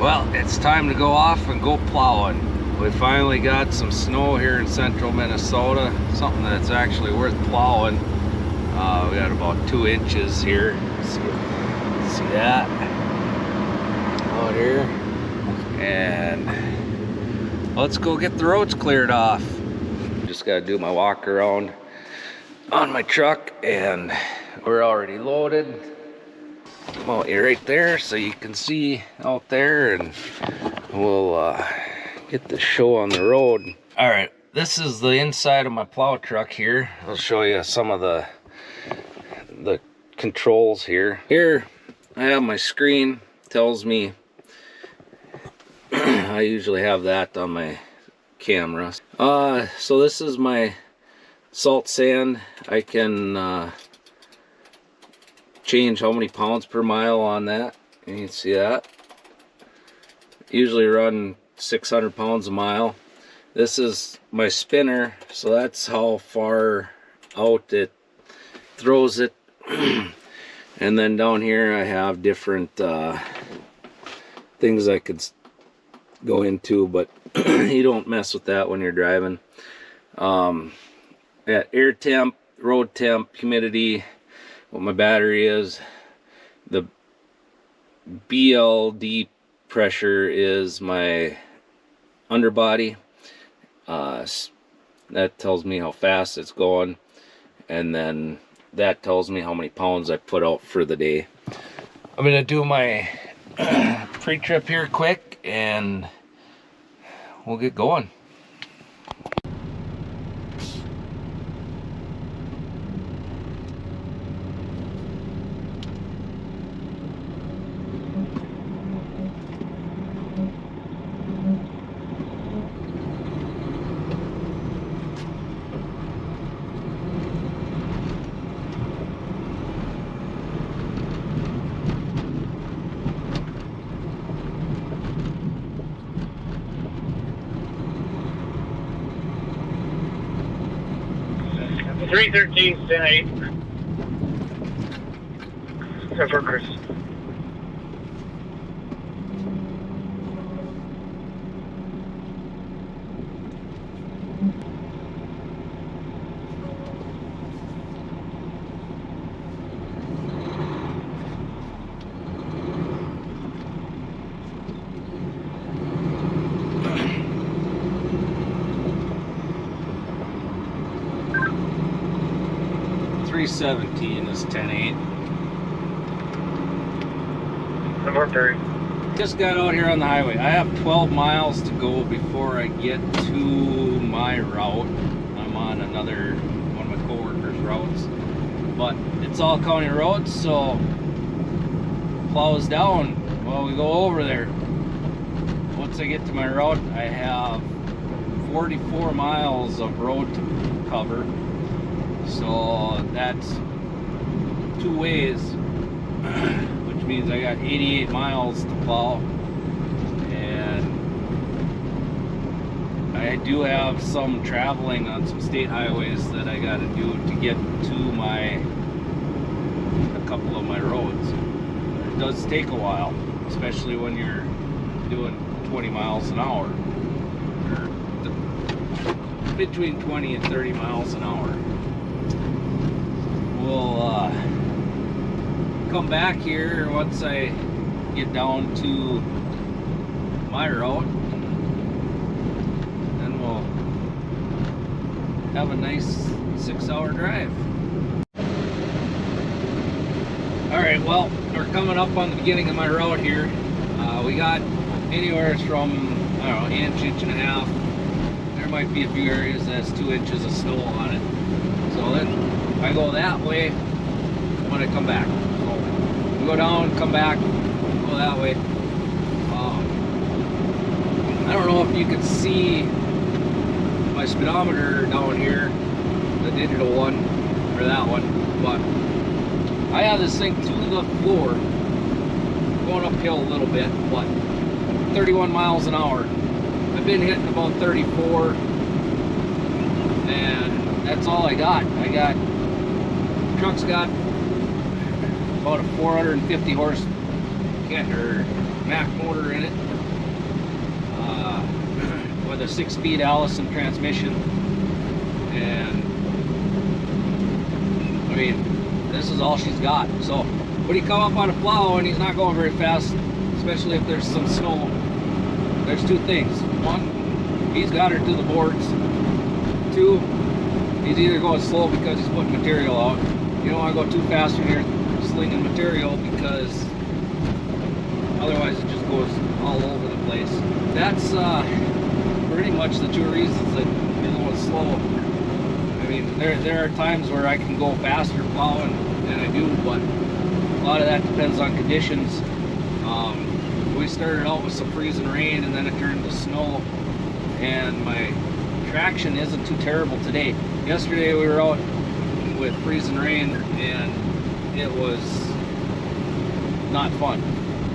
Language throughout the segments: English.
Well, it's time to go off and go plowing. We finally got some snow here in central Minnesota, something that's actually worth plowing. We got about 2 inches here. See that out here? And let's go get the roads cleared off. Just gotta do my walk around on my truck, and we're already loaded. I'm out here right there so you can see out there, and we'll get the show on the road. All right, this is the inside of my plow truck here. I'll show you some of the controls here. Here I have my screen, tells me I usually have that on my camera. So this is my salt sand. I can change how many pounds per mile on that. You can see that. Usually run 600 pounds a mile. This is my spinner, so that's how far out it throws it. And then down here I have different things I could go into, but you don't mess with that when you're driving. At air temp, road temp, humidity, what my battery is, the BLD pressure is my underbody. That tells me how fast it's going, and then that tells me how many pounds I put out for the day. I'm gonna do my pre-trip here quick and we'll get going. Three 13, 10 8. For Chris. .317 is 10.8. Number 3. Just got out here on the highway. I have 12 miles to go before I get to my route. I'm on another one of my coworkers' routes, but it's all county roads, so plows down while we go over there. Once I get to my route, I have 44 miles of road to cover. So that's 2 ways, which means I got 88 miles to plow, and I do have some traveling on some state highways that I got to do to get to a couple of my roads. It does take a while, especially when you're doing 20 miles an hour, or between 20 and 30 miles an hour. We'll come back here once I get down to my route, and we'll have a nice 6-hour drive. Alright, well, we're coming up on the beginning of my route here. We got anywhere from, I don't know, inch and a half. There might be a few areas that has 2 inches of snow on it. So then I go that way when I come back. So we go down, come back, go that way. I don't know if you can see my speedometer down here, the digital one, or that one, but I have this thing to the floor, going uphill a little bit, but 31 miles an hour. I've been hitting about 34, and that's all I got. Truck's got about a 450 horse Mack motor in it. with a 6-speed Allison transmission, and I mean, this is all she's got. So when you come up on a plow and he's not going very fast, especially if there's some snow, there's two things. One, he's got her to the boards. Two, he's either going slow because he's putting material out. You don't want to go too fast when you're slinging material, because otherwise it just goes all over the place. That's pretty much the two reasons that you're going slow. I mean, there are times where I can go faster plowing, and I do, but a lot of that depends on conditions. We started out with some freezing rain, and then it turned to snow, and my traction isn't too terrible today. Yesterday we were out with freezing rain, and it was not fun.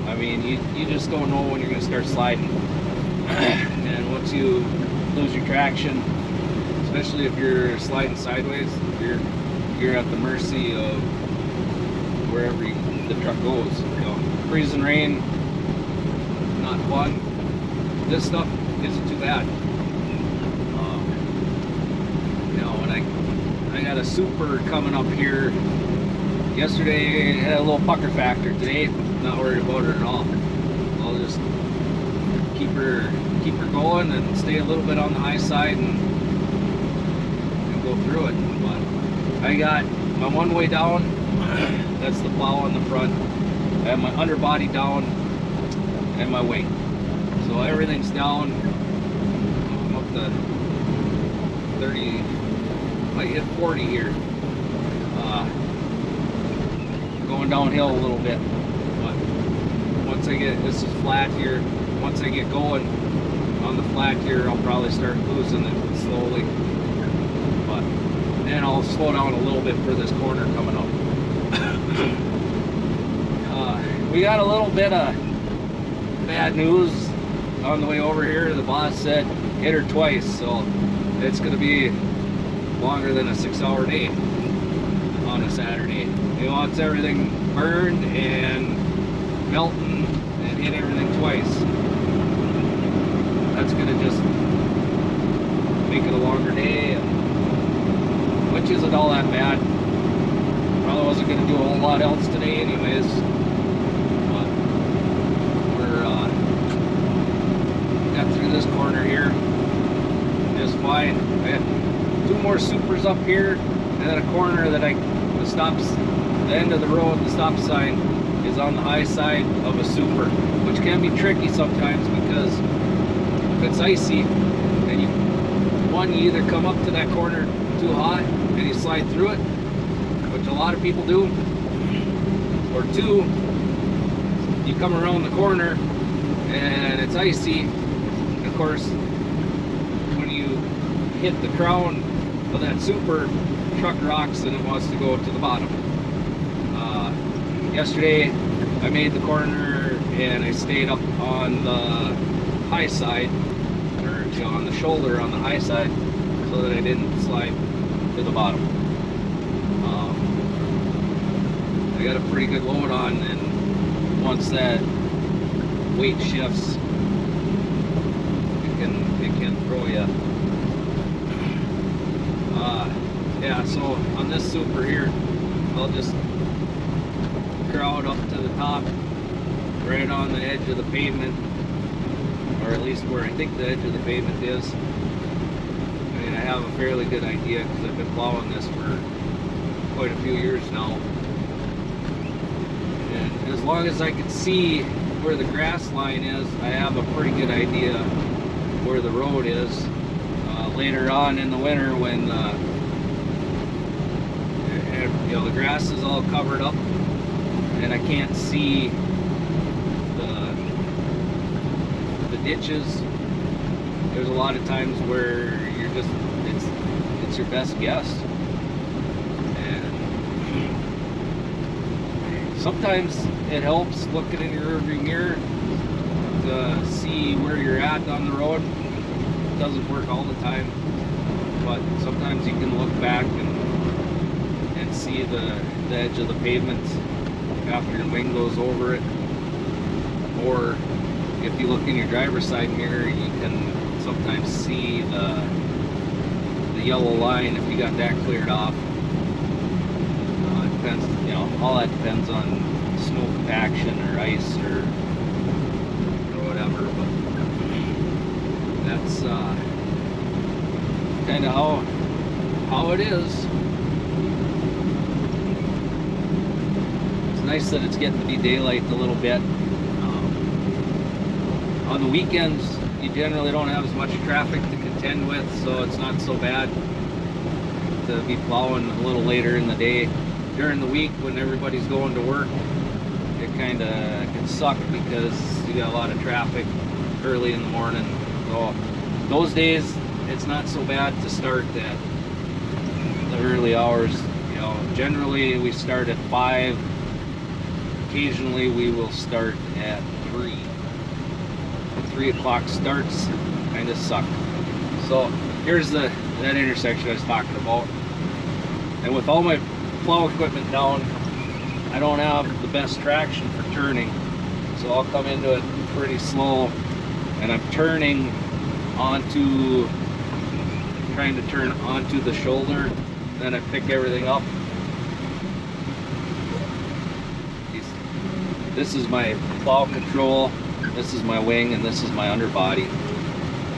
I mean, you just don't know when you're going to start sliding. And once you lose your traction, especially if you're sliding sideways, you're at the mercy of wherever the truck goes. You know, freezing rain, not fun. This stuff isn't too bad. You know, and I got a super coming up here. Yesterday I had a little pucker factor. Today, not worried about it at all. I'll just keep her going and stay a little bit on the high side and go through it. But I got my one way down. That's the plow on the front. I have my underbody down and my weight. So everything's down. I'm up to 30, might hit 40 here. Going downhill a little bit. But once I get, this is flat here. Once I get going on the flat here, I'll probably start losing it slowly. But then I'll slow down a little bit for this corner coming up. We got a little bit of bad news on the way over here. The boss said hit her twice, so it's going to be longer than a 6-hour day on a Saturday. He wants everything burned and melting and hit everything twice. That's going to just make it a longer day, which isn't all that bad. Probably wasn't going to do a whole lot else today anyways. But we're got through this corner here just fine. I had 2 more supers up here, and then a corner that the end of the road, the stop sign is on the high side of a super, which can be tricky sometimes, because if it's icy and you either come up to that corner too hot and you slide through it, which a lot of people do, or 2, you come around the corner and it's icy, and of course when you hit the crown of that super, truck rocks and it wants to go to the bottom. Yesterday I made the corner and I stayed up on the high side, or on the shoulder on the high side, so that I didn't slide to the bottom. I got a pretty good load on, and once that weight shifts, it can throw you. Yeah, so on this super here, I'll just crowd up to the top, right on the edge of the pavement, or at least where I think the edge of the pavement is. I mean, I have a fairly good idea because I've been plowing this for quite a few years now. And as long as I can see where the grass line is, I have a pretty good idea where the road is. Later on in the winter, when the grass is all covered up and I can't see the ditches, there's a lot of times where you're just, it's your best guess. And sometimes it helps looking in your rearview mirror to see where you're at on the road. It doesn't work all the time, but sometimes you can look back and see the edge of the pavement after your wing goes over it. Or if you look in your driver's side mirror, you can sometimes see the yellow line if you got that cleared off. It depends, you know, all that depends on snow compaction or ice or whatever, but that's kind of how it is. It's nice that it's getting to be daylight a little bit. On the weekends, you generally don't have as much traffic to contend with, so it's not so bad to be plowing a little later in the day. During the week, when everybody's going to work, it kind of can suck because you got a lot of traffic early in the morning. So those days, it's not so bad to start at the early hours. You know, generally we start at 5. Occasionally we will start at 3. 3 o'clock starts kind of suck. So here's that intersection I was talking about. And with all my plow equipment down, I don't have the best traction for turning. So I'll come into it pretty slow, and I'm trying to turn onto the shoulder. Then I pick everything up. This is my plow control. This is my wing, and this is my underbody.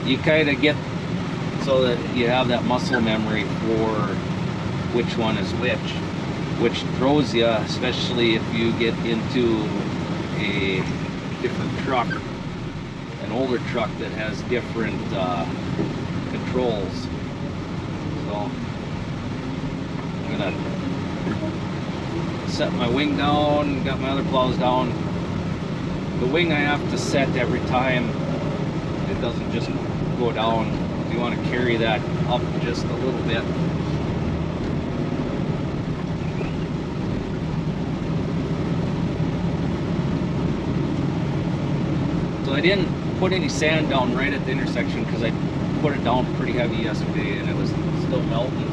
You kind of get so that you have that muscle memory for which one is which throws you, especially if you get into a different truck, an older truck that has different controls. So I'm gonna set my wing down, got my other plows down. The wing I have to set every time. It doesn't just go down. You want to carry that up just a little bit. So I didn't put any sand down right at the intersection because I put it down pretty heavy yesterday and it was still melting.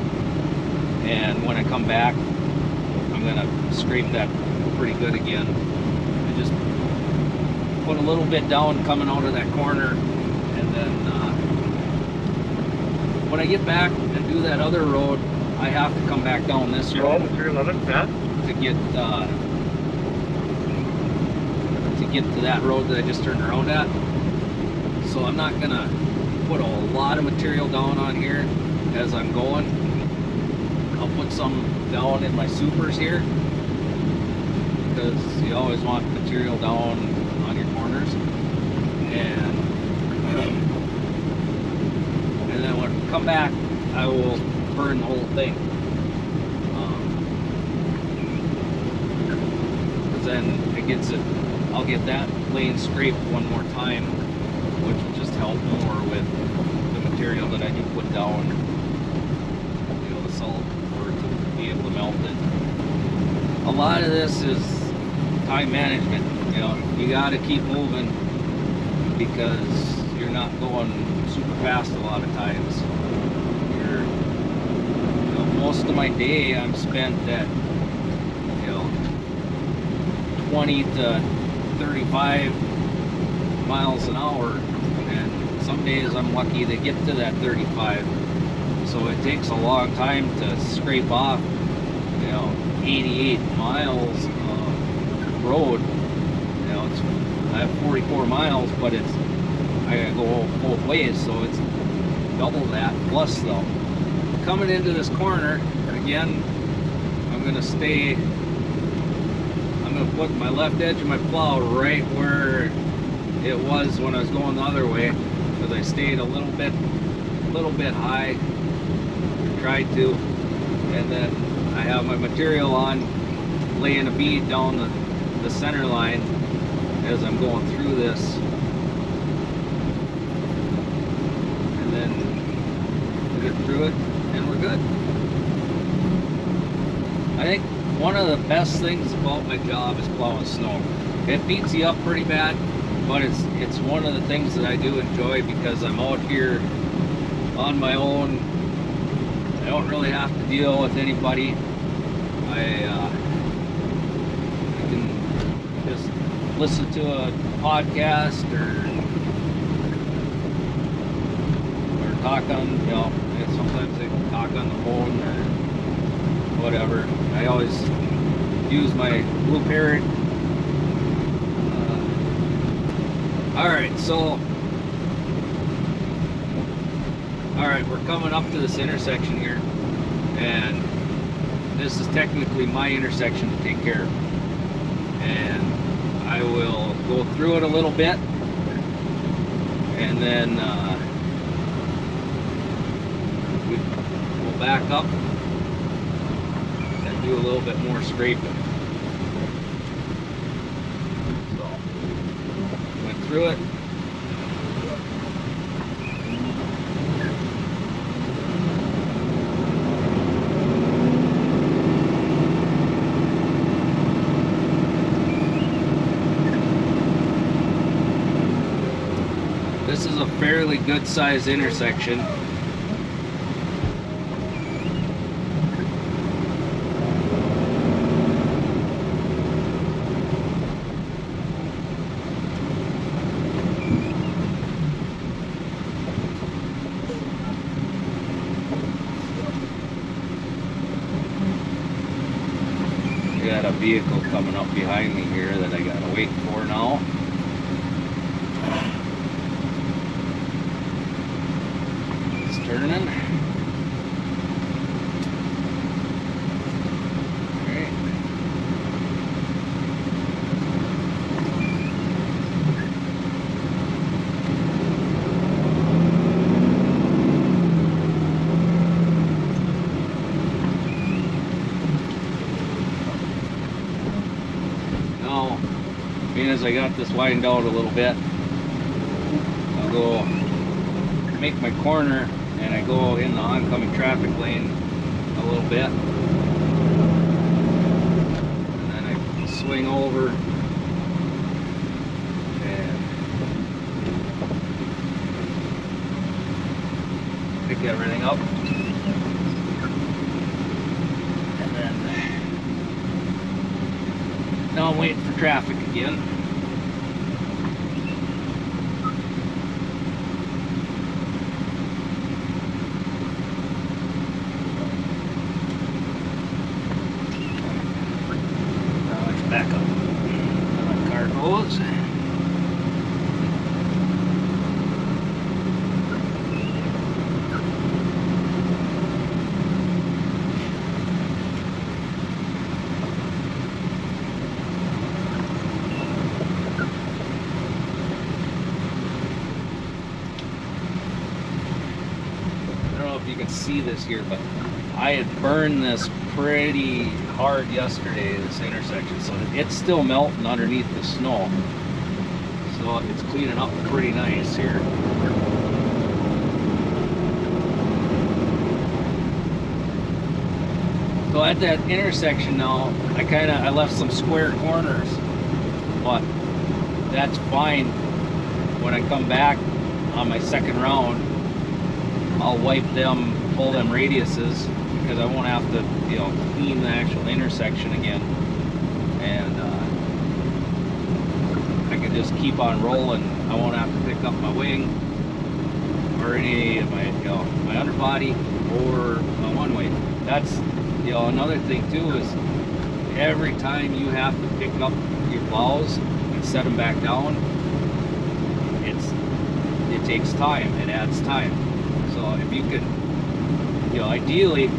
And when I come back, I'm gonna scrape that pretty good again. I just put a little bit down coming out of that corner, and then when I get back and do that other road, I have to come back down this road to get to that road that I just turned around at. So I'm not gonna put a lot of material down on here as I'm going. I'll put some down in my supers here because you always want material down on your corners, and then when I come back, I will burn the whole thing. Because then it gets it. I'll get that lane scraped one more time, which will just help more with the material that I do put down. You know, the salt for it to be able to melt it. A lot of this is time management. You know, you got to keep moving because you're not going super fast a lot of times. Most of my day I'm spent at 20 to 35 miles an hour, and some days I'm lucky to get to that 35. So it takes a long time to scrape off 88 miles of road. I have 44 miles, but I gotta go both ways, so it's double that plus though. Coming into this corner again, I'm gonna put my left edge of my plow right where it was when I was going the other way, because I stayed a little bit high, tried to, and then I have my material on, laying a bead down the center line as I'm going through this, and then we get through it and we're good. I think one of the best things about my job is plowing snow. It beats you up pretty bad, but it's one of the things that I do enjoy because I'm out here on my own. I don't really have to deal with anybody. I can just listen to a podcast or talk on, you know, and sometimes they talk on the phone or whatever. I always use my Blue Parrot. Alright, so we're coming up to this intersection here, and this is technically my intersection to take care of, and I will go through it a little bit, and then we'll back up and do a little bit more scraping. So went through it. This is a fairly good sized intersection. We got a vehicle coming up behind me here that I gotta wait for now. Turning. Alright. Now, being as I got this widened out a little bit, I'll go make my corner, and I go in the oncoming traffic lane a little bit, and then I swing over and pick everything up, and then now I'm waiting for traffic again. Back up. My car goes. I don't know if you can see this here, but I had burned this pretty hard yesterday, this intersection, so it's still melting underneath the snow, so it's cleaning up pretty nice here. So at that intersection now, I left some square corners, but that's fine. When I come back on my second round, I'll wipe them, pull them radiuses, because I won't have to, you know, clean the actual intersection again, and I can just keep on rolling. I won't have to pick up my wing or any of my, you know, my underbody or my one-way. That's, you know, another thing too is every time you have to pick up your plows and set them back down, it takes time. It adds time. So if you could, you know, ideally,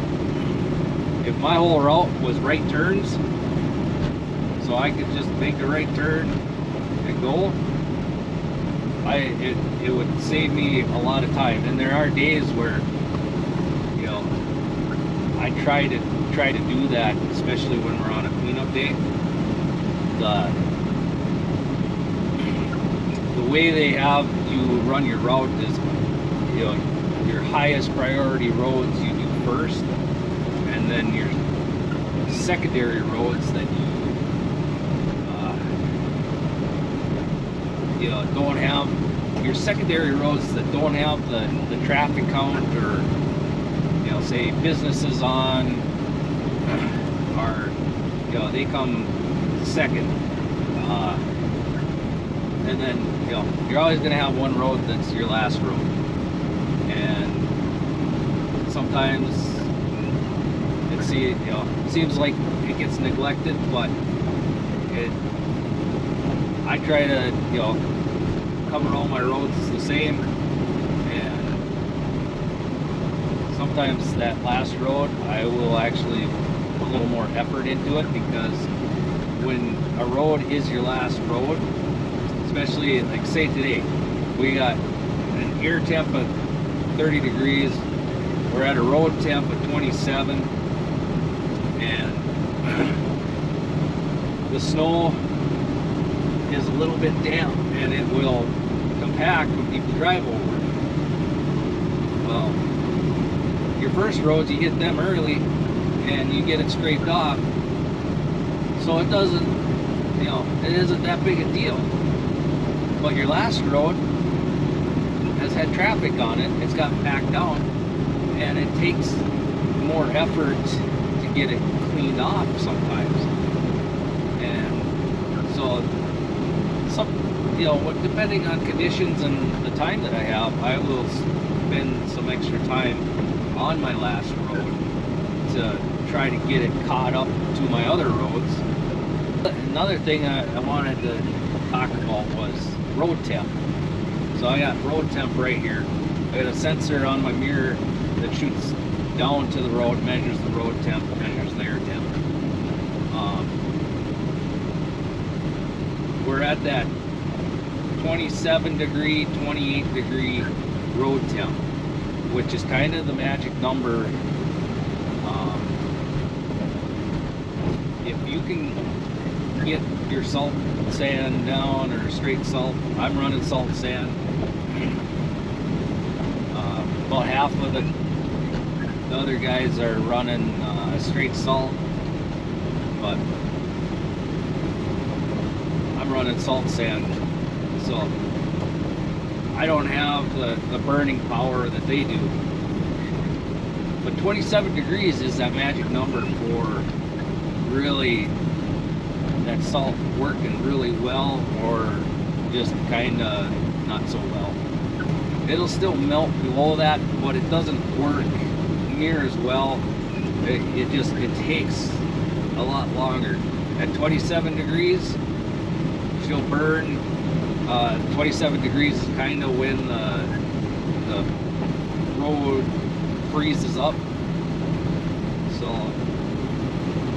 if my whole route was right turns, so I could just make a right turn and go, it would save me a lot of time. And there are days where, you know, I try to do that, especially when we're on a cleanup day. The way they have you run your route is, you know, your highest priority roads you do first, and then your secondary roads that you know, don't have, your secondary roads that don't have the traffic count, or, you know, say businesses on, are, you know, they come second. And then, you know, you're always going to have one road that's your last road. And sometimes it seems like it gets neglected, but I try to, you know, cover all my roads the same. And sometimes that last road, I will actually put a little more effort into it, because when a road is your last road, especially like say today, we got an air temp of 30 degrees, we're at a road temp of 27, and the snow is a little bit damp and it will compact when people drive over it. Well, your first roads, you get them early and you get it scraped off, so it doesn't, you know, it isn't that big a deal. But your last road has had traffic on it, it's got packed down, and it takes more effort to get it cleaned off sometimes. And so, you know, depending on conditions and the time that I have, I will spend some extra time on my last road to try to get it caught up to my other roads. Another thing I wanted to talk about was road temp. So I got road temp right here. I got a sensor on my mirror that shoots down to the road, measures the road temp, measures the air temp. We're at that 27 degree, 28 degree road temp, which is kind of the magic number. If you can get your salt sand down, or straight salt, I'm running salt sand. About half of the other guys are running straight salt, but I'm running salt sand, so I don't have the burning power that they do. But 27 degrees is that magic number for really that salt working really well, or just kind of not so well. It'll still melt below that, but it doesn't work near as well. It takes a lot longer. At 27 degrees, she'll burn. 27 degrees is kind of when the road freezes up. So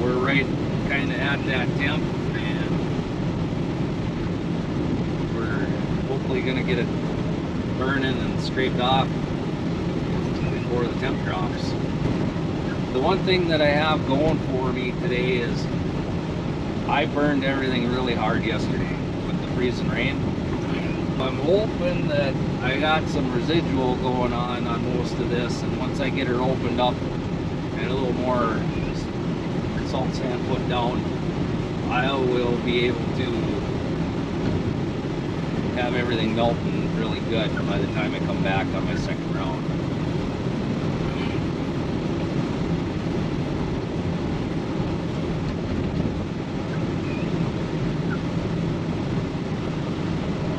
we're right kind of at that temp, and we're hopefully going to get it burning and scraped off before the temp drops. The one thing that I have going for me today is I burned everything really hard yesterday with the freezing rain. I'm hoping that I got some residual going on most of this, and once I get her opened up and a little more salt sand put down, I will be able to have everything melting really good by the time I come back on my second round.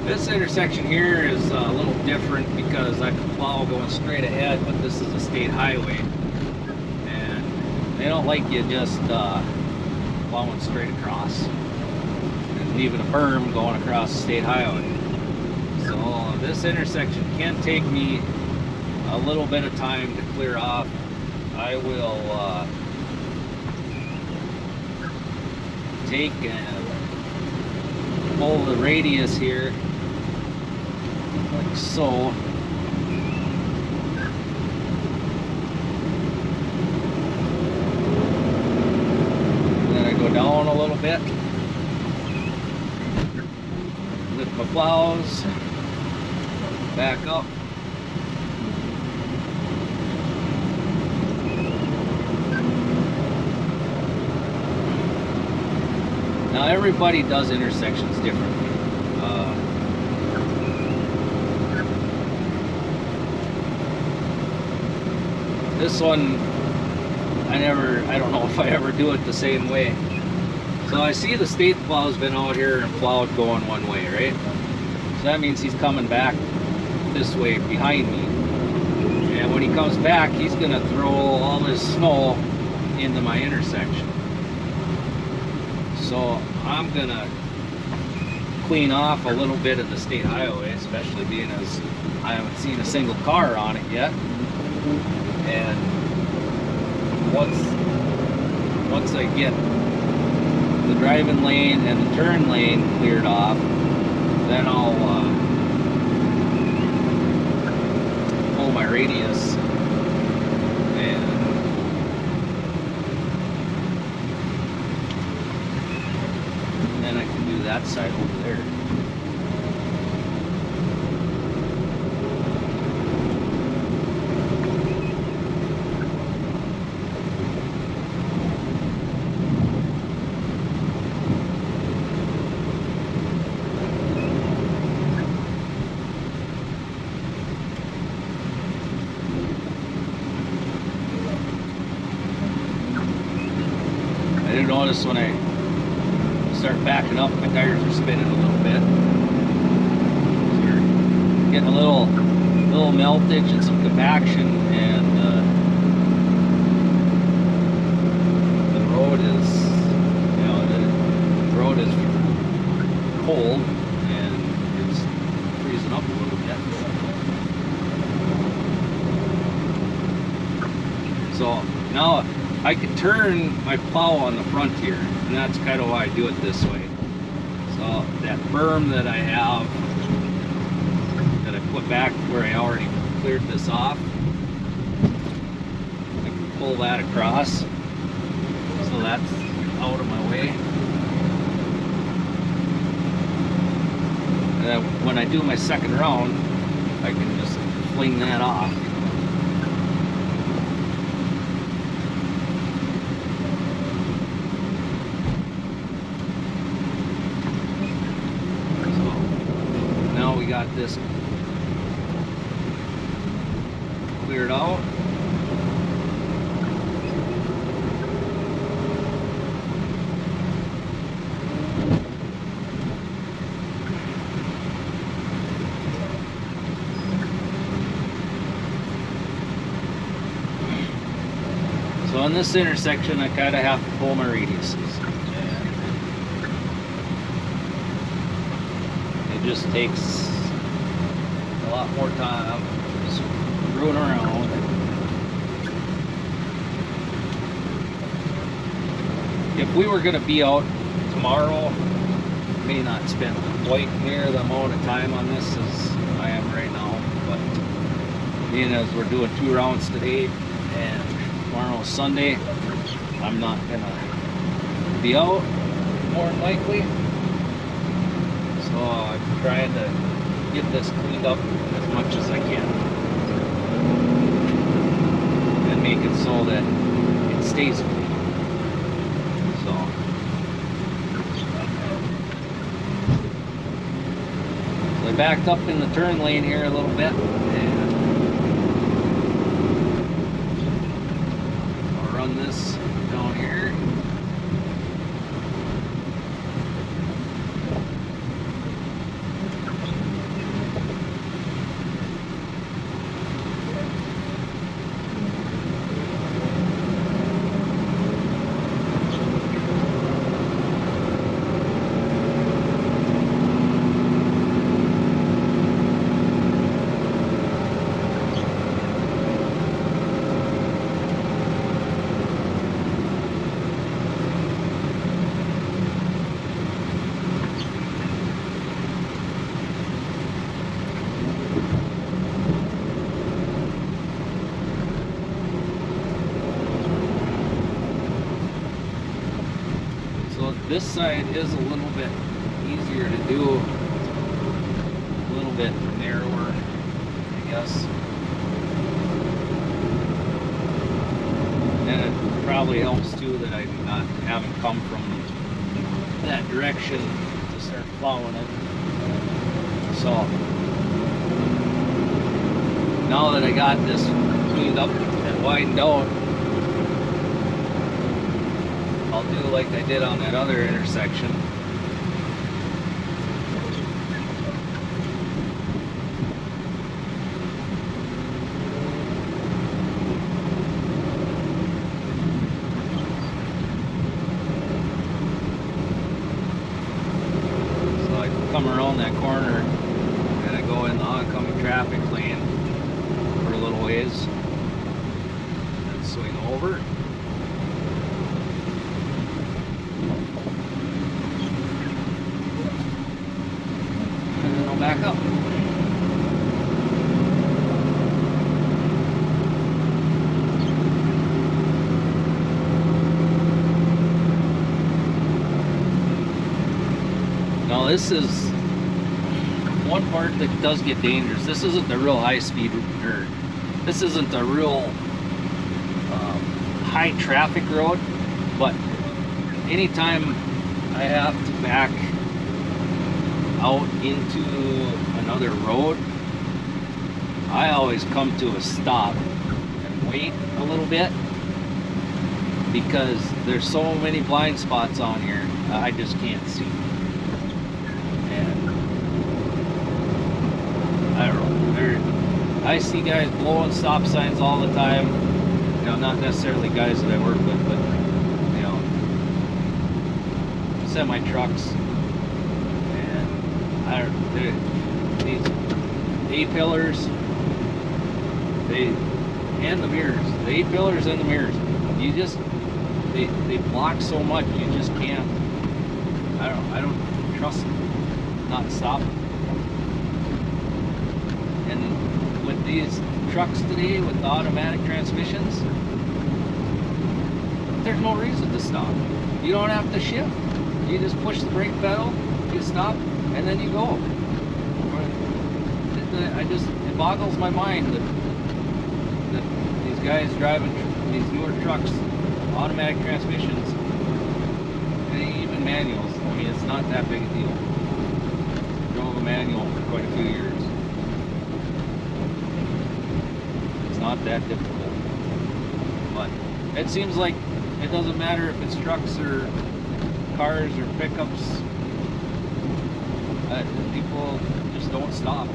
This intersection here is a little different because I can plow going straight ahead, but this is a state highway, and they don't like you just plowing straight across and leaving a berm going across the state highway. So this intersection can take me a little bit of time to clear off. I will take and pull the radius here like so. And then I go down a little bit, lift my plows, back up. Now everybody does intersections differently. This one, I don't know if I ever do it the same way. So I see the state plow's been out here and plowed going one way, right? So that means he's coming back this way behind me. And when he comes back, he's gonna throw all this snow into my intersection. So I'm gonna clean off a little bit of the state highway, especially being as I haven't seen a single car on it yet. And once I get the driving lane and the turn lane cleared off, then I'll pull my radius and then I can do that side over there. I did notice when I start backing up, my tires are spinning a little bit. So we're getting a little meltage and some compaction, and the road is, you know, the road is cold and it's freezing up a little bit. So now I can turn my plow on the front here, and that's kind of why I do it this way. So that berm that I have, that I put back where I already cleared this off, I can pull that across, so that's out of my way. And then when I do my second round, I can just fling that off. We got this cleared out. So in this intersection, I kind of have to pull my radiuses. It just takes a lot more time screwing around. If we were going to be out tomorrow, may not spend quite near the amount of time on this as I am right now, but being as we're doing 2 rounds today and tomorrow's Sunday, I'm not going to be out more than likely. So I'm trying to get this cleaned up as much as I can and make it so that it stays clean. So I backed up in the turn lane here a little bit, and I'll run this down here. This side is a little bit easier to do, a little bit narrower, I guess. And it probably helps too that I haven't come from that direction to start plowing it. So now that I got this cleaned up and widened out, I'll I'll do like I did on that other intersection. So I come around that corner and I go in the oncoming traffic lane for a little ways and swing over. And then I'll back up. Now this is one part that does get dangerous. This isn't the real high speed, or this isn't the real high traffic road, but anytime I have to back out into another road, I always come to a stop and wait a little bit, because there's so many blind spots on here I just can't see. And I don't know, I see guys blowing stop signs all the time. You know, not necessarily guys that I work with, but you know, semi trucks. And these A-pillars, and the mirrors, the A-pillars and the mirrors, you just, they block so much, you just can't, I don't trust not stopping. And with these trucks today, with the automatic transmissions, there's no reason to stop. You don't have to shift. You just push the brake pedal, you stop, and then you go. It boggles my mind that these guys driving these newer trucks, automatic transmissions, and even manuals. I mean, it's not that big a deal. I drove a manual for quite a few years. It's not that difficult. But it seems like it doesn't matter if it's trucks or cars or pickups. People just don't stop.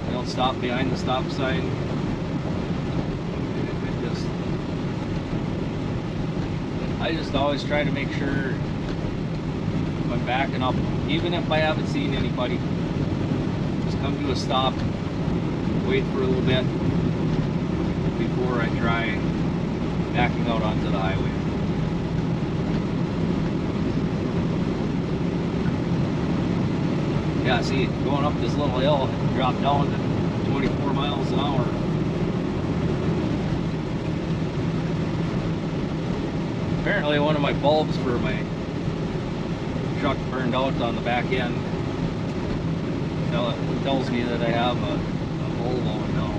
They don't stop behind the stop sign. I just always try to make sure if I'm backing up, even if I haven't seen anybody, just come to a stop, wait for a little bit before I try backing out onto the highway. Yeah, see, going up this little hill, drop down to 24 miles an hour. Apparently one of my bulbs for my truck burned out on the back end. It tells me that I have a bulb on now.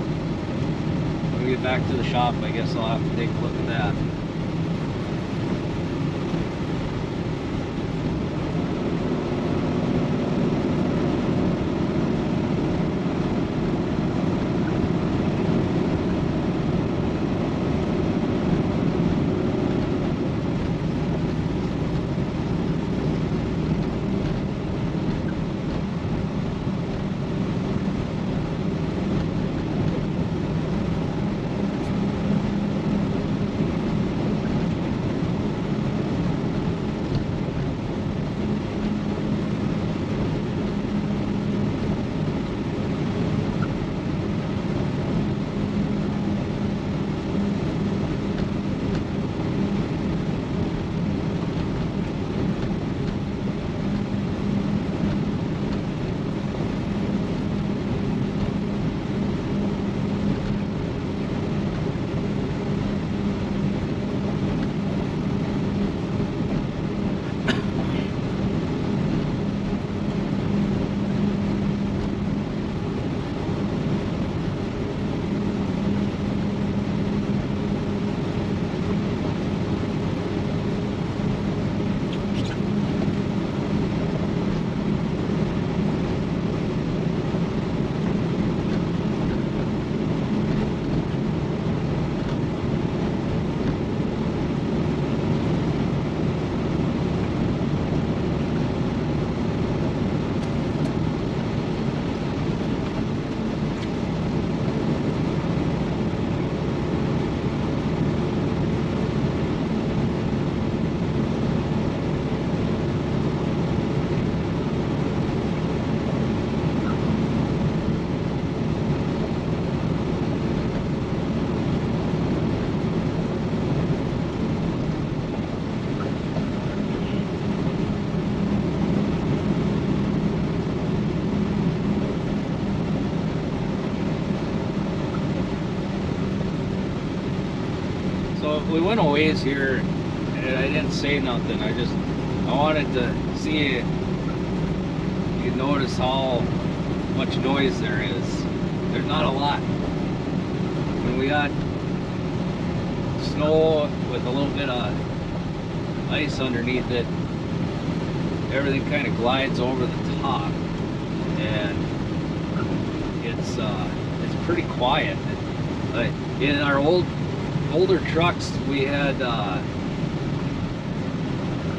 When we get back to the shop, I guess I'll have to take a look at that. we went a ways here, and I didn't say nothing. I wanted to see if you notice how much noise there is. There's not a lot. When we got snow with a little bit of ice underneath it, everything kind of glides over the top, and it's pretty quiet. In our older trucks, we had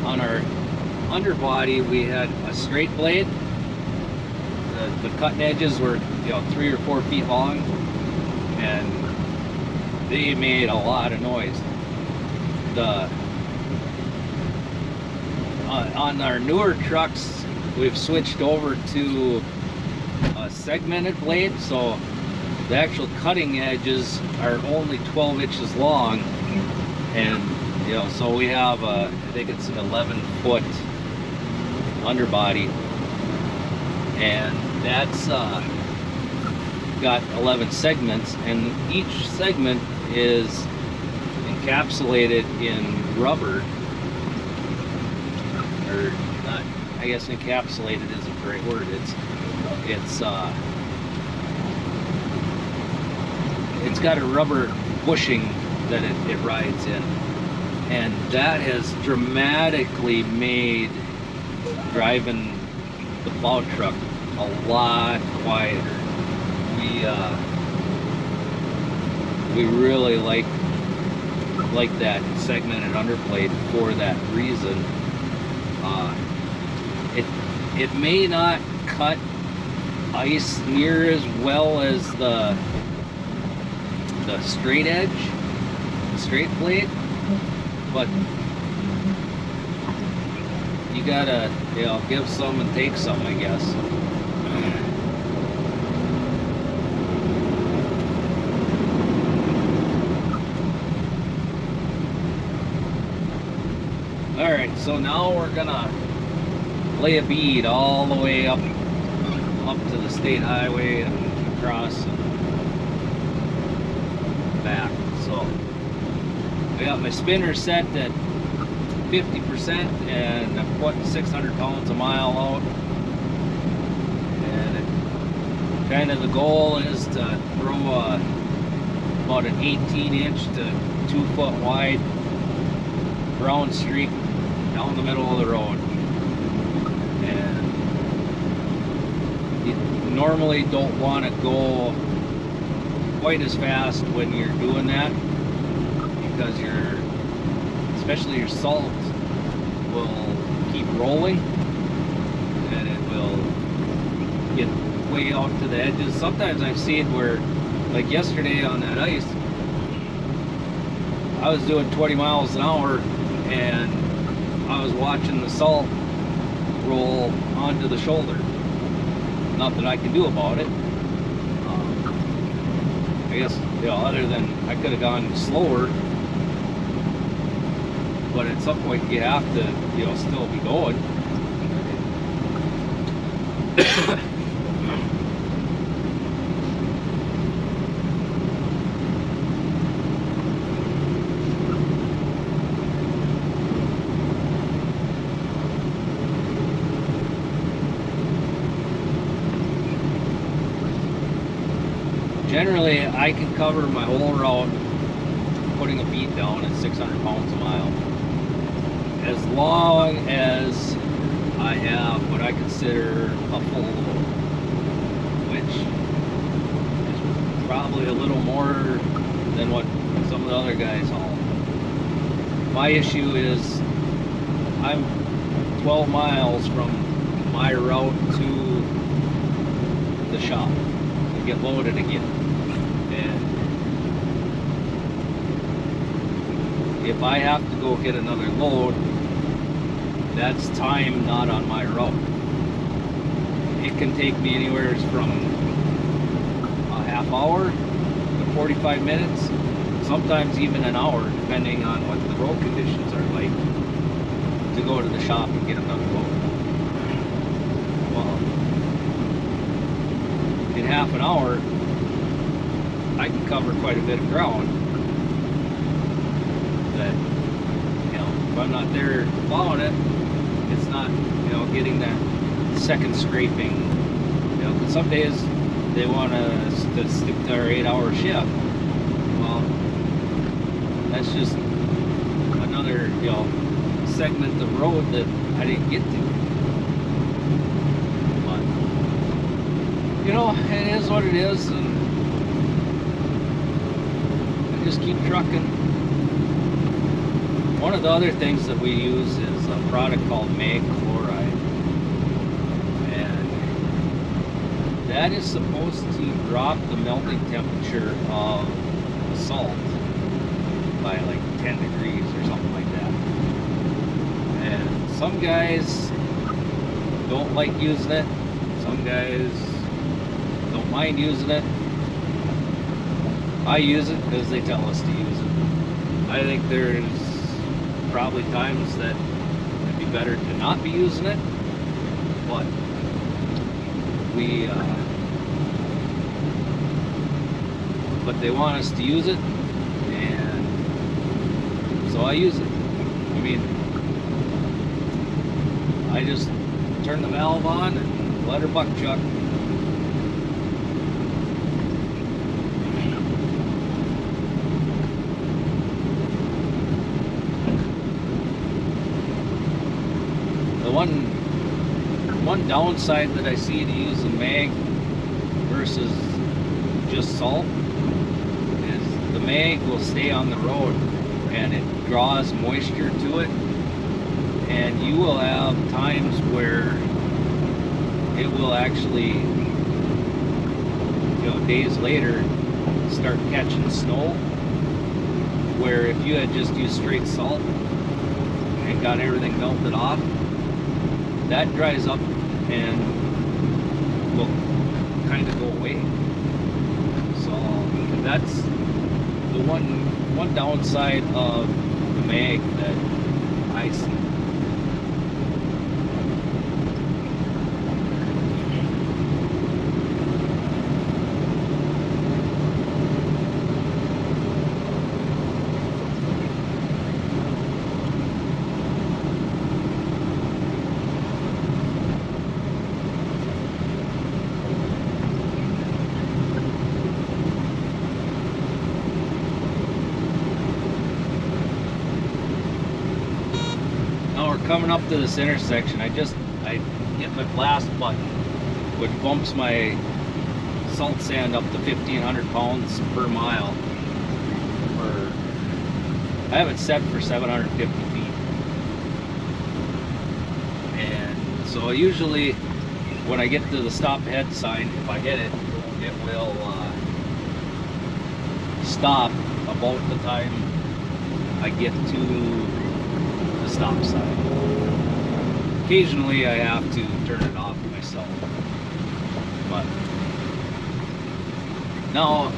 on our underbody we had a straight blade. The cutting edges were 3 or 4 feet long, and they made a lot of noise. On our newer trucks, we've switched over to a segmented blade, so the actual cutting edges are only 12 inches long, and so we have I think it's an 11-foot underbody, and that's got 11 segments, and each segment is encapsulated in rubber, or not. I guess encapsulated isn't the right word. It's got a rubber bushing that it rides in, and that has dramatically made driving the plow truck a lot quieter. We really like that segmented underblade for that reason. It may not cut ice near as well as the straight edge, straight blade, but you gotta give some and take some, I guess. Alright, so now we're gonna lay a bead all the way up to the state highway and across and back. So I got my spinner set at 50%, and I'm putting 600 pounds a mile out, and kind of the goal is to throw about an 18-inch to 2-foot wide brown streak down the middle of the road. And you normally don't want to go quite as fast when you're doing that, because especially your salt will keep rolling, and it will get way out to the edges. Sometimes I've seen where, like yesterday on that ice, I was doing 20 miles an hour, and I was watching the salt roll onto the shoulder. Nothing I can do about it. I guess, other than I could have gone slower, but at some point you have to, still be going. Generally, I can cover my whole route putting a bead down at 600 pounds a mile, as long as I have what I consider a full load, which is probably a little more than what some of the other guys haul. My issue is I'm 12 miles from my route to the shop to get loaded again. And if I have to go get another load, that's time not on my route. It can take me anywhere from a half hour to 45 minutes, sometimes even an hour, depending on what the road conditions are like, to go to the shop and get another load. Well, in half an hour, I can cover quite a bit of ground. that, if I'm not there plowing it, it's not, getting that second scraping. 'Cause some days they want us to stick to our 8-hour shift. Well, that's just another, segment of road that I didn't get to. But, it is what it is, and I just keep trucking. One of the other things that we use is a product called mag chloride. And that is supposed to drop the melting temperature of the salt by like 10 degrees or something like that. And some guys don't like using it. Some guys don't mind using it. I use it because they tell us to use it. I think there's probably times that it'd be better to not be using it, but but they want us to use it, and so I use it. I mean, I just turn the valve on and let her buck chuck. The one downside that I see to using mag versus just salt is the mag will stay on the road and it draws moisture to it, and you will have times where it will actually, days later start catching snow, where if you had just used straight salt and got everything melted off, that dries up and will kind of go away. So that's the one downside of the mag that I see. Coming up to this intersection, I hit my blast button, which bumps my salt sand up to 1,500 pounds per mile. I have it set for 750 feet. And so usually when I get to the stop ahead sign, if I hit it, it will stop about the time I get to the stop sign. Occasionally I have to turn it off myself, but now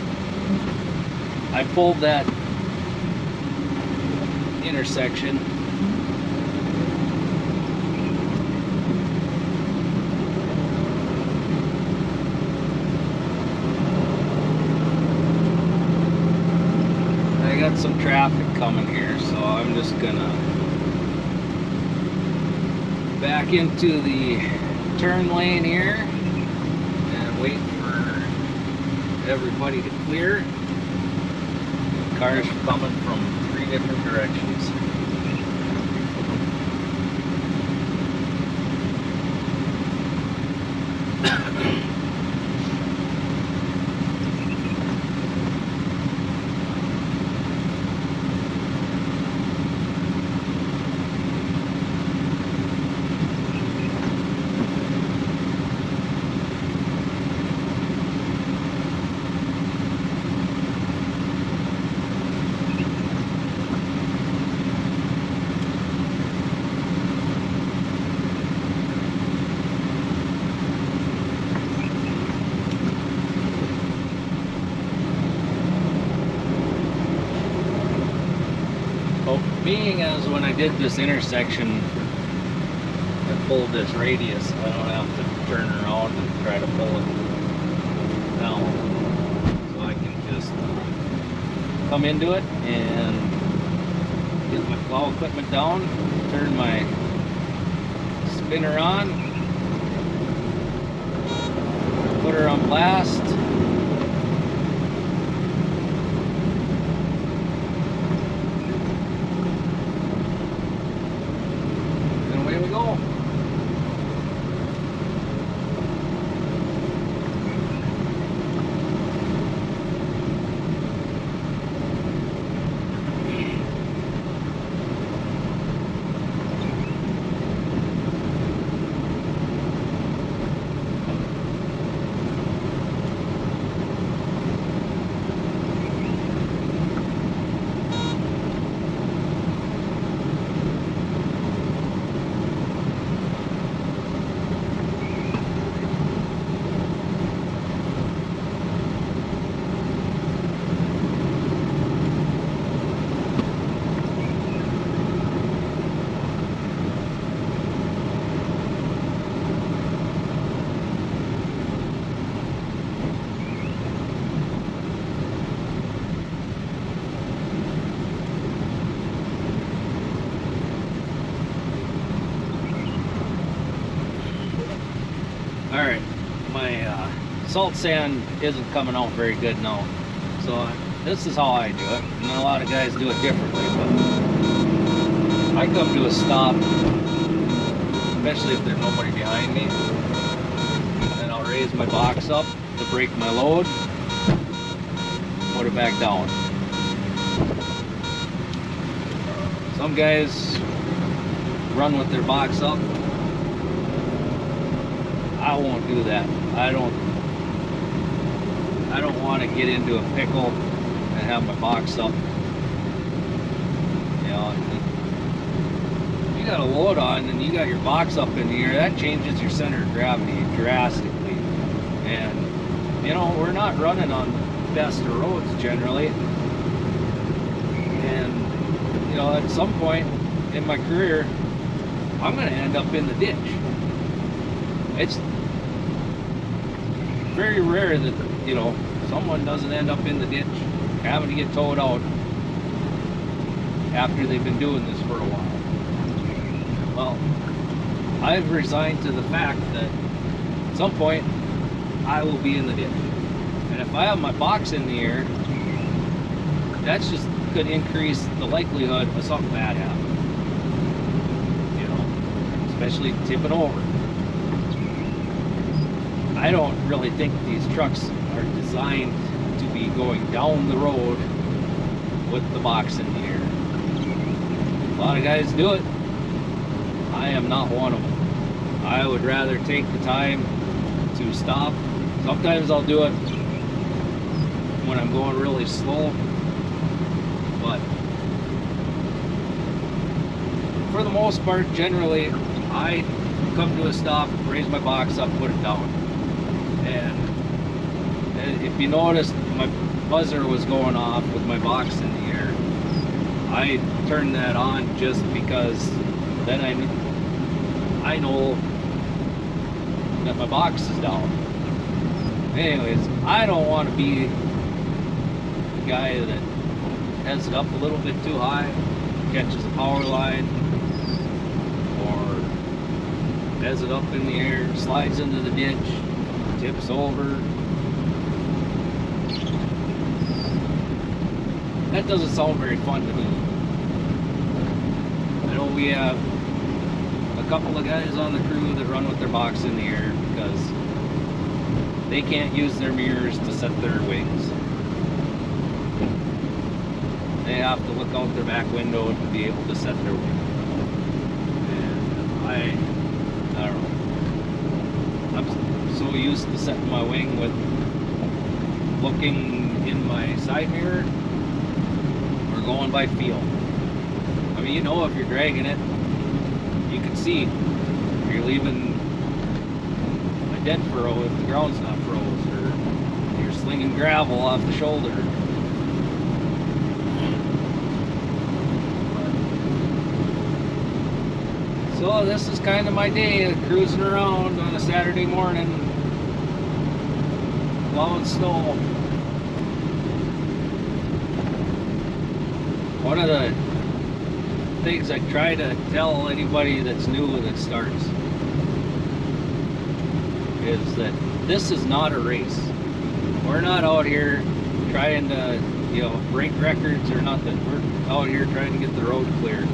I pulled that intersection. I got some traffic coming here, so I'm just gonna back into the turn lane here and wait for everybody to clear. Cars coming from 3 different directions. Being as when I did this intersection, I pulled this radius, I don't have to turn around and try to pull it down. So I can just come into it and Get my plow equipment down, turn my spinner on, put her on blast. And away we go. Alright, my salt sand isn't coming out very good now. So this is how I do it. And a lot of guys do it differently, but I come to a stop, especially if there's nobody behind me. And I'll raise my box up to break my load, put it back down. Some guys run with their box up. I won't do that. I don't want to get into a pickle and have my box up. You know, you got a load on and you got your box up in the air, that changes your center of gravity drastically. And you know, we're not running on the best of roads generally. And you know, at some point in my career, I'm going to end up in the ditch. It's very rare that, you know, someone doesn't end up in the ditch having to get towed out after they've been doing this for a while. Well, I've resigned to the fact that at some point I will be in the ditch. And if I have my box in the air, that's just going to increase the likelihood of something bad happening. You know, especially tipping over. I don't really think these trucks are designed to be going down the road with the box in the air. A lot of guys do it. I am not one of them. I would rather take the time to stop. Sometimes I'll do it when I'm going really slow, but for the most part, generally, I come to a stop, raise my box up, put it down. And if you noticed, my buzzer was going off with my box in the air. I turned that on just because then I know that my box is down. Anyways, I don't want to be the guy that has it up a little bit too high, catches a power line, or has it up in the air, slides into the ditch, tips over. That doesn't sound very fun to me. I know we have a couple of guys on the crew that run with their box in the air because they can't use their mirrors to set their wings. They have to look out their back window to be able to set their wing. And I don't know. I'm so used to setting my wing with looking in my side mirror or going by feel. I mean, you know, if you're dragging it, you can see if you're leaving a dead furrow if the ground's not froze, or you're slinging gravel off the shoulder. So this is kind of my day, cruising around on a Saturday morning, plowing snow. One of the things I try to tell anybody that's new that starts is that this is not a race. We're not out here trying to, break records or nothing. We're out here trying to get the road clear.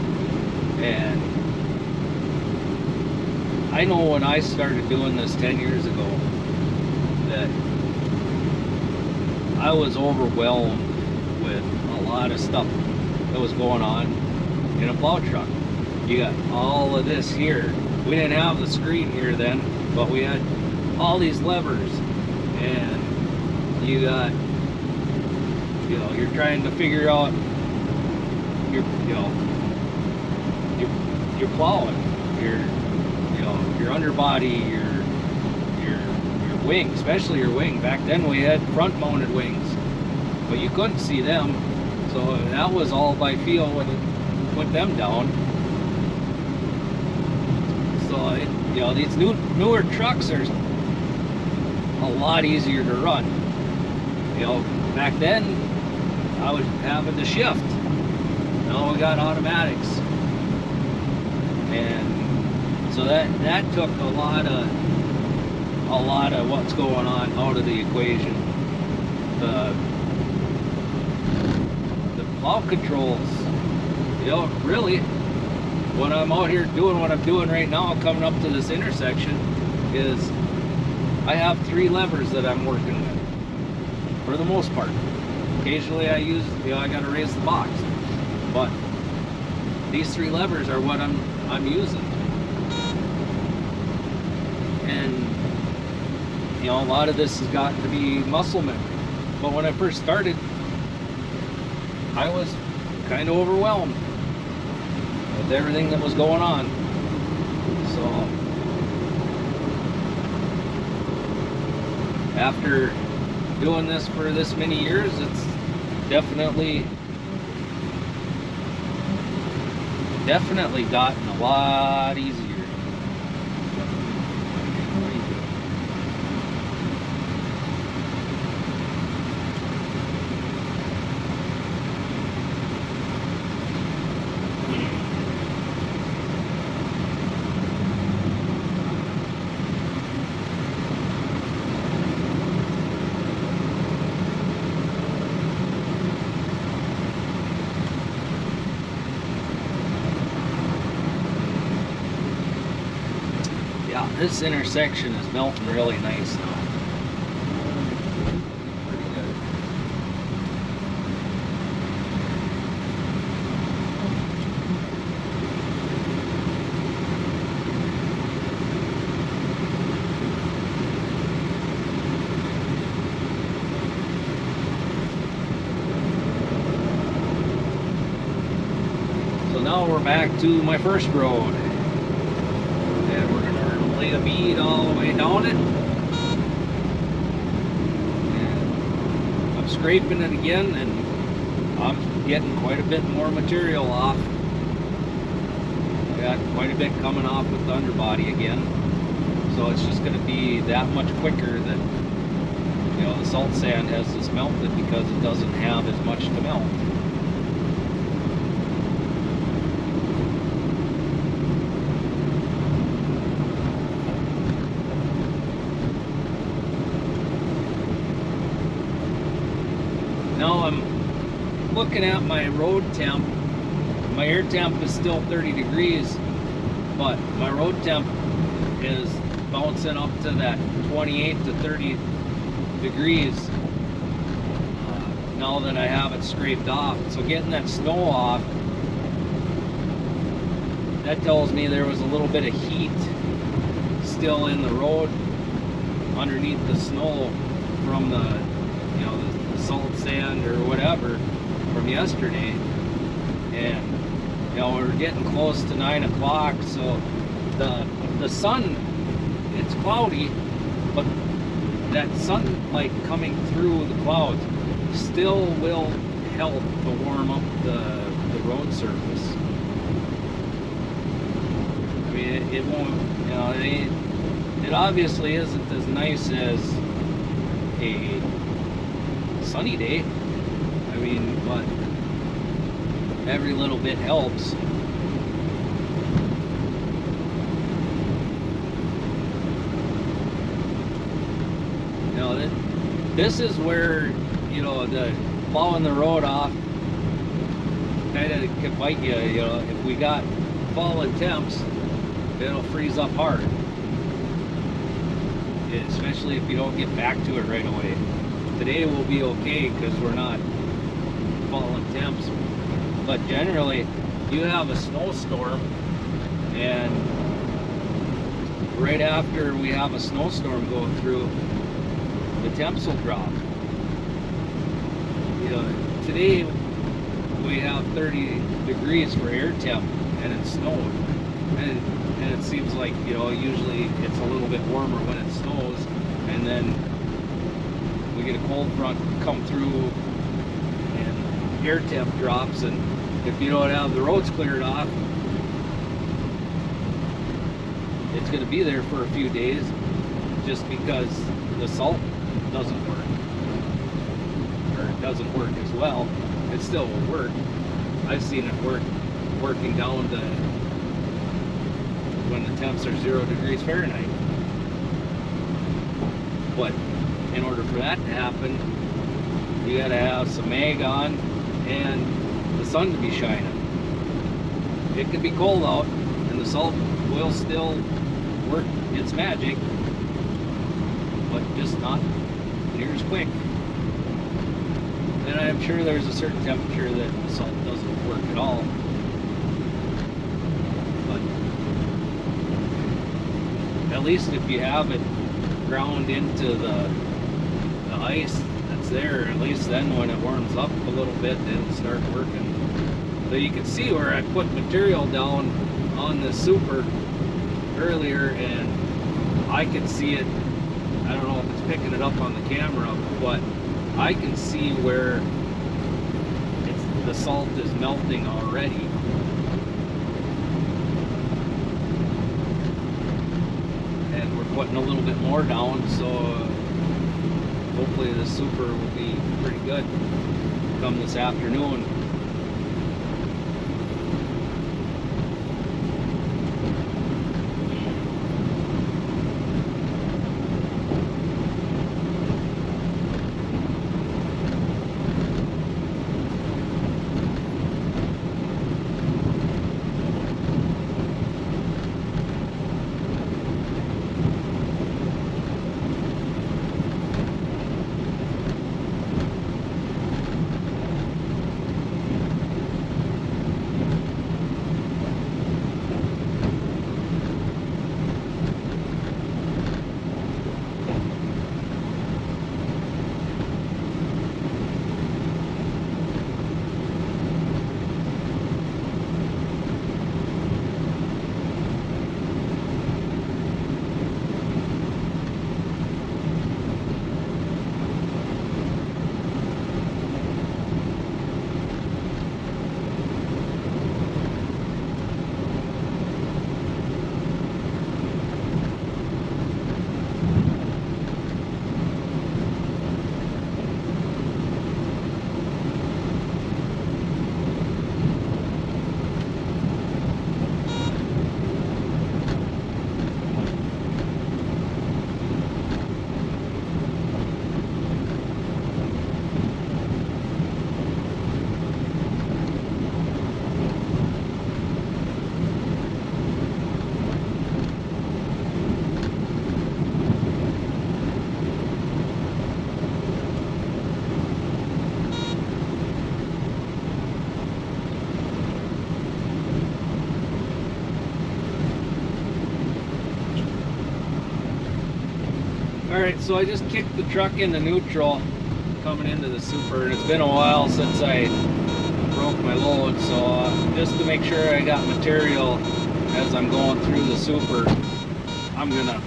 And I know when I started doing this 10 years ago that I was overwhelmed with a lot of stuff that was going on in a plow truck. You got all of this here. We didn't have the screen here then, but we had all these levers, and you got, you're trying to figure out you're plowing, your underbody, your wing, especially your wing. Back then we had front mounted wings, but you couldn't see them, so that was all by feel when you put them down. So these newer trucks are a lot easier to run. Back then I was having to shift. Now we got automatics, and so that took a lot of what's going on out of the equation. The plow controls, really, when I'm out here doing what I'm doing right now, coming up to this intersection, is I have 3 levers that I'm working with, for the most part. Occasionally I use, I gotta raise the box, but these 3 levers are what I'm using. And a lot of this has got to be muscle memory. But when I first started, I was kind of overwhelmed with everything that was going on. So after doing this for this many years, it's definitely gotten a lot easier. This intersection is melting really nice now. Pretty good. So now we're back to my first road. Lay a bead all the way down it, and I'm scraping it again, and I'm getting quite a bit more material off. I got quite a bit coming off with the underbody again, so it's just going to be that much quicker that the salt sand has just melted because it doesn't have as much to melt. Now I'm looking at my road temp. My air temp is still 30 degrees, but my road temp is bouncing up to that 28 to 30 degrees now that I have it scraped off. So getting that snow off, that tells me there was a little bit of heat still in the road underneath the snow from the salt sand or whatever from yesterday. And we're getting close to 9 o'clock, so the sun, it's cloudy, but that sunlight coming through the clouds still will help to warm up the road surface. I mean, it won't, it obviously isn't as nice as a sunny day. I mean, but every little bit helps. this is where, you know, the plowing the road off kind of can bite you. You know, if we got falling temps, it'll freeze up hard, especially if you don't get back to it right away. Today will be okay because we're not falling temps, but generally you have a snowstorm, and right after we have a snowstorm go through, the temps will drop. You know, today we have 30 degrees for air temp, and it snowed, and it seems like, you know, usually it's a little bit warmer when it snows, and then we get a cold front come through and air temp drops, and if you don't have the roads cleared off, it's going to be there for a few days just because the salt doesn't work, or it doesn't work as well. It still will work. I've seen it working down to when the temps are 0 degrees Fahrenheit. But in order for that to happen, you got to have some mag on and the sun to be shining. It could be cold out and the salt will still work its magic, but just not near as quick. And I'm sure there's a certain temperature that the salt doesn't work at all. But at least if you have it ground into the ice that's there, at least then when it warms up a little bit, it'll start working. So you can see where I put material down on the super earlier, and I can see it. I don't know if it's picking it up on the camera, but I can see where the salt is melting already. And we're putting a little bit more down, so hopefully the super will be pretty good come this afternoon. Alright, so I just kicked the truck into neutral coming into the super, and it's been a while since I broke my load, so just to make sure I got material as I'm going through the super, I'm gonna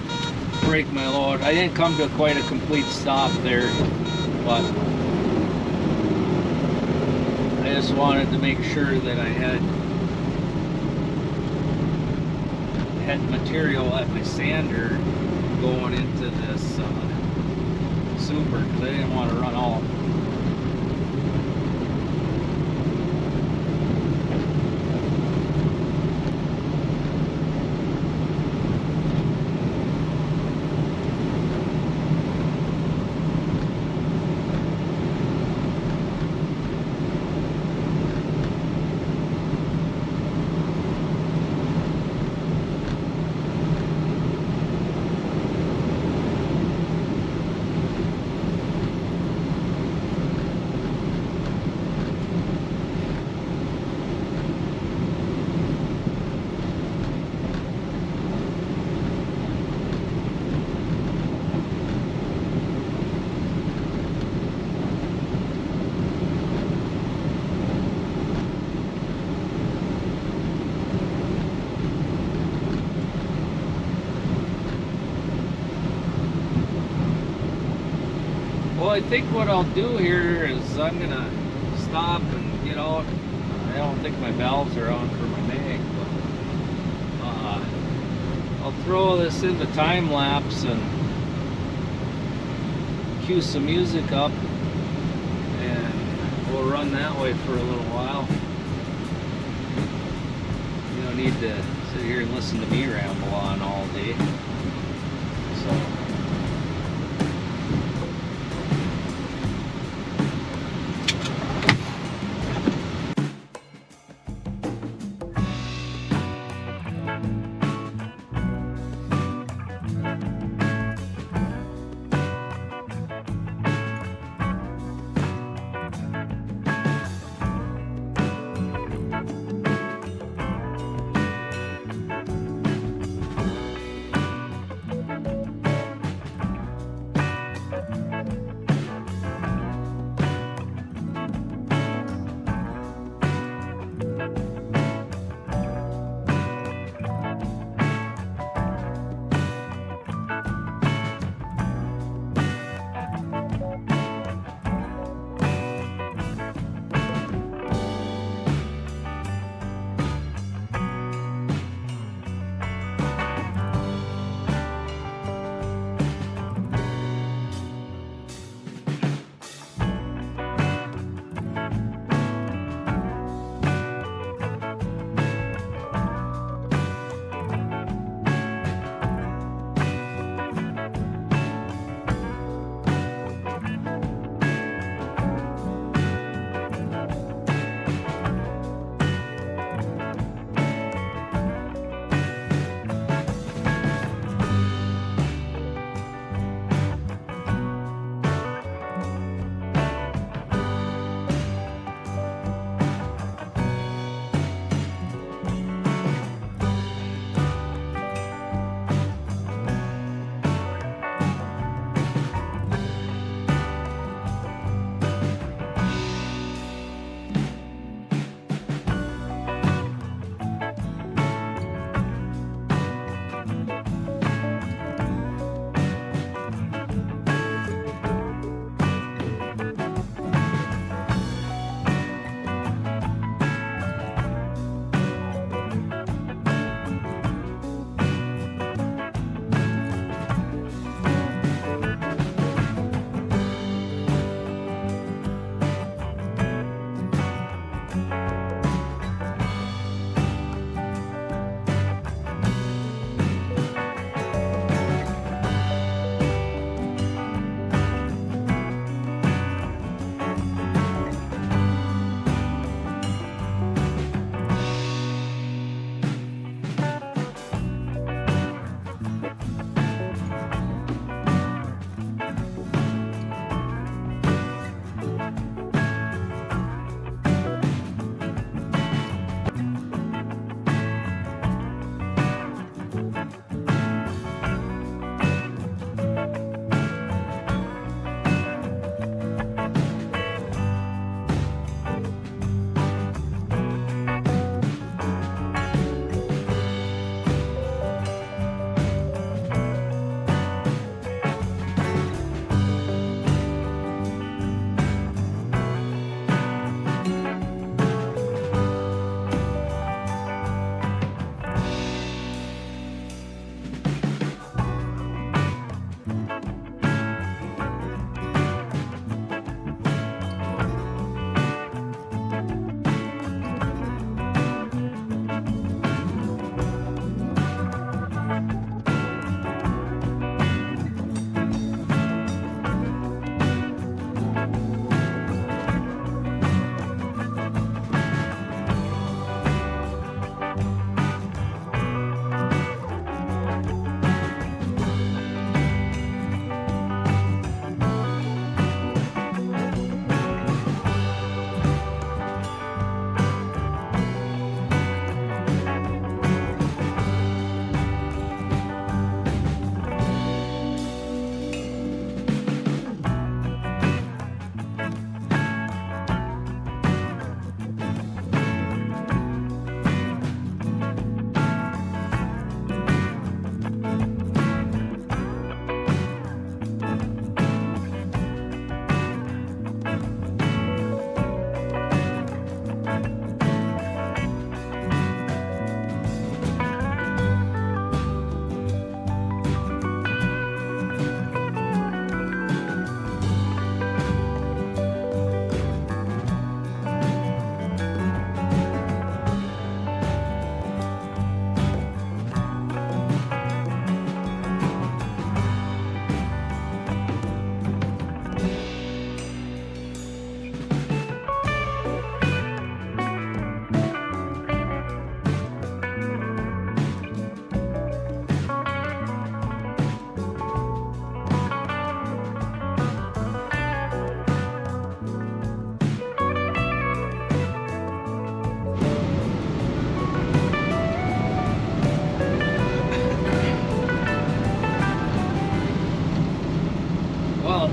break my load. I didn't come to quite a complete stop there, but I just wanted to make sure that I had material at my sander going into this super, because I didn't want to run off. I think what I'll do here is I'm gonna stop and get out. I don't think my valves are on for my mag, but I'll throw this into time lapse and cue some music up, and we'll run that way for a little while. You don't need to sit here and listen to me ramble on all day. So.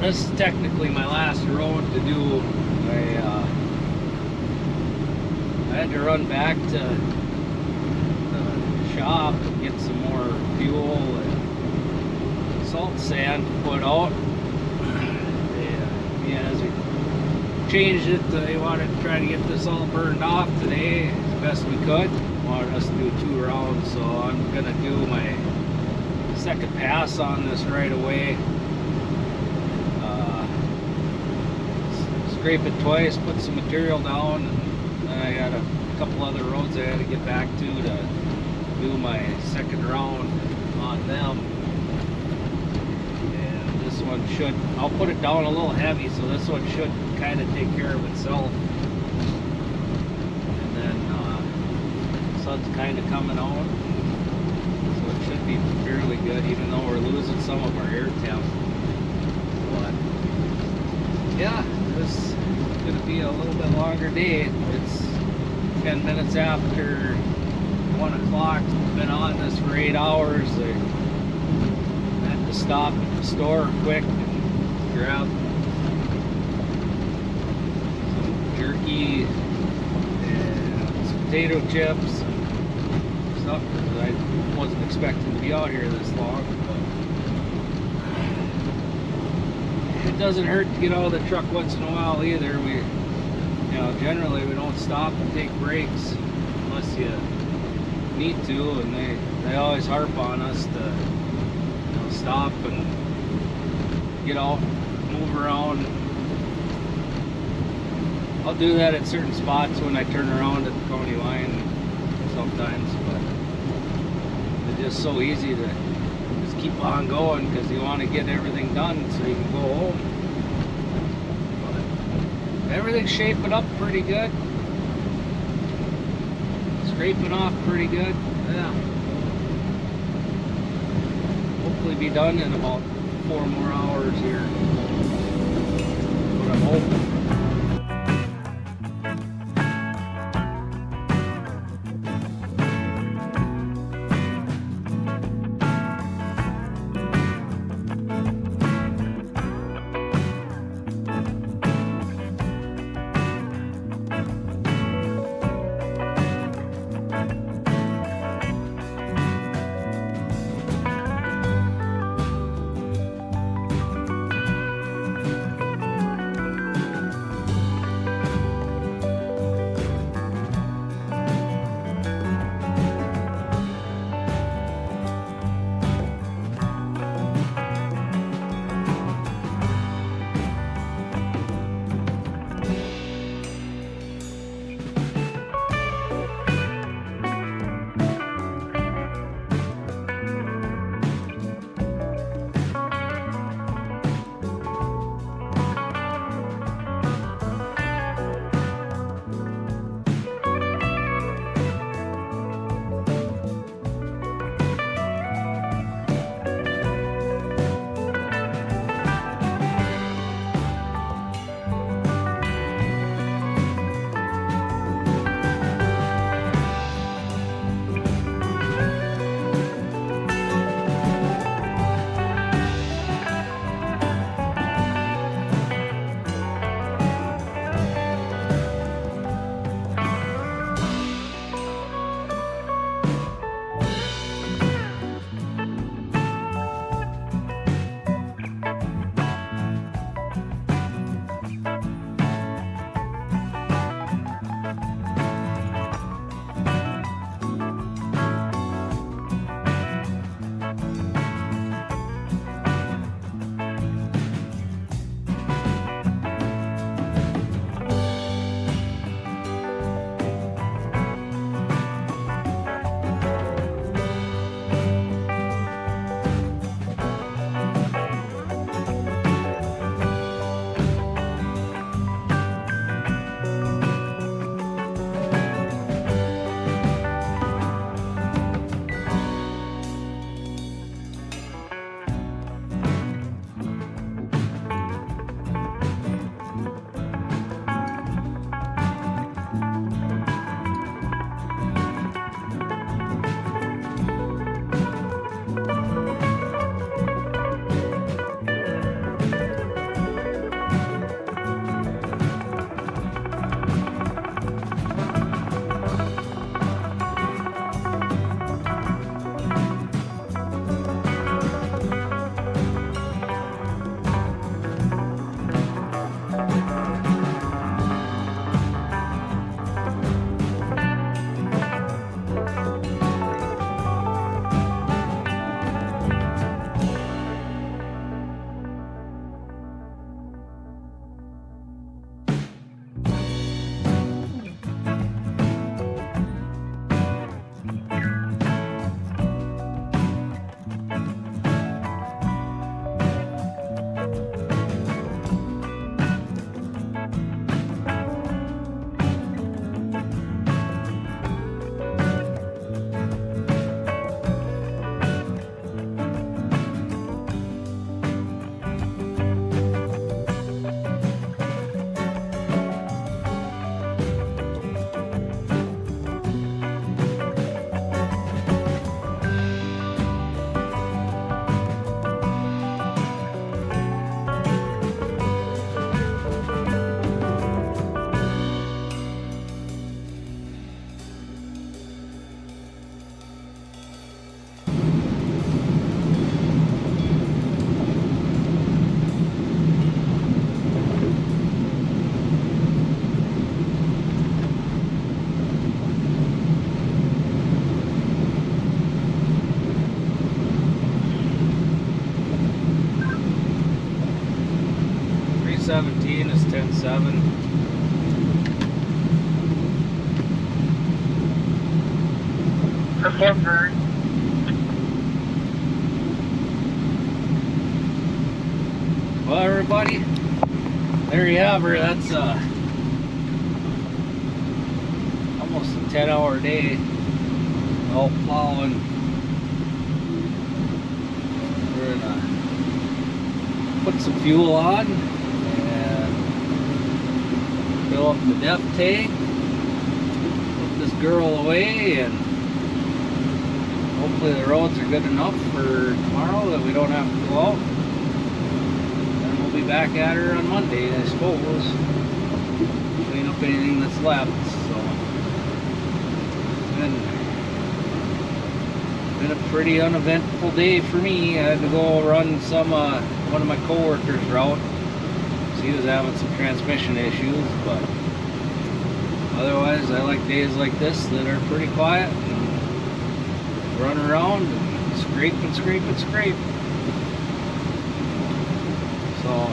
this is technically my last road to do. I had to run back to the shop and get some more fuel and salt sand to put out. As we changed it, they wanted to try to get this all burned off today as best we could. Wanted us to do 2 rounds, so I'm gonna do my second pass on this right away. Scrape it twice, put some material down, and then I got a couple other roads I had to get back to do my second round on them. And this one should, I'll put it down a little heavy, so this one should kind of take care of itself. And then the sun's kind of coming out, so it should be fairly good, even though we're losing some of our air temp. But yeah, this is going to be a little bit longer day. It's 10 minutes after 1 o'clock. Been on this for 8 hours. I had to stop at the store quick and grab some jerky and some potato chips and stuff, because I wasn't expecting to be out here this long. It doesn't hurt to get out of the truck once in a while either. We, generally we don't stop and take breaks unless you need to, and they always harp on us to stop and get out, move around. I'll do that at certain spots when I turn around at the county line sometimes, but it's just so easy to just keep on going because you want to get everything done so you can go home. But everything's shaping up pretty good. Scraping off pretty good. Yeah. Hopefully be done in about 4 more hours here. But I'm hoping. is 10-7. Perform Prairie. Well, everybody, there you have her. That's almost a 10-hour day out plowing. We're gonna put some fuel on and fill up the depth tank, put this girl away, and hopefully the roads are good enough for tomorrow that we don't have to go out. Then we'll be back at her on Monday, I suppose. Clean up anything that's left. So been a pretty uneventful day for me. I had to go run some one of my coworkers' route. So he was having some transmission issues, but otherwise I like days like this that are pretty quiet. Run around and scrape and scrape and scrape. So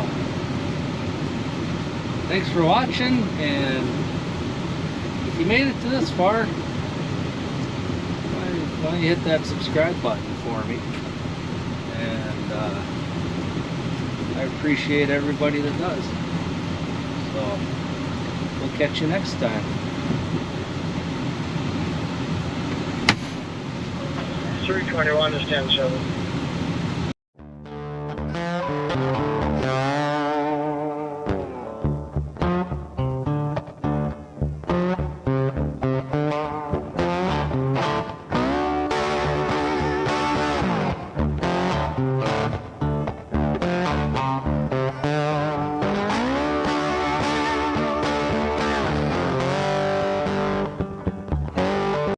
thanks for watching, and if you made it to this far, why don't you hit that subscribe button for me? And I appreciate everybody that does. So we'll catch you next time. 321 to 10-7.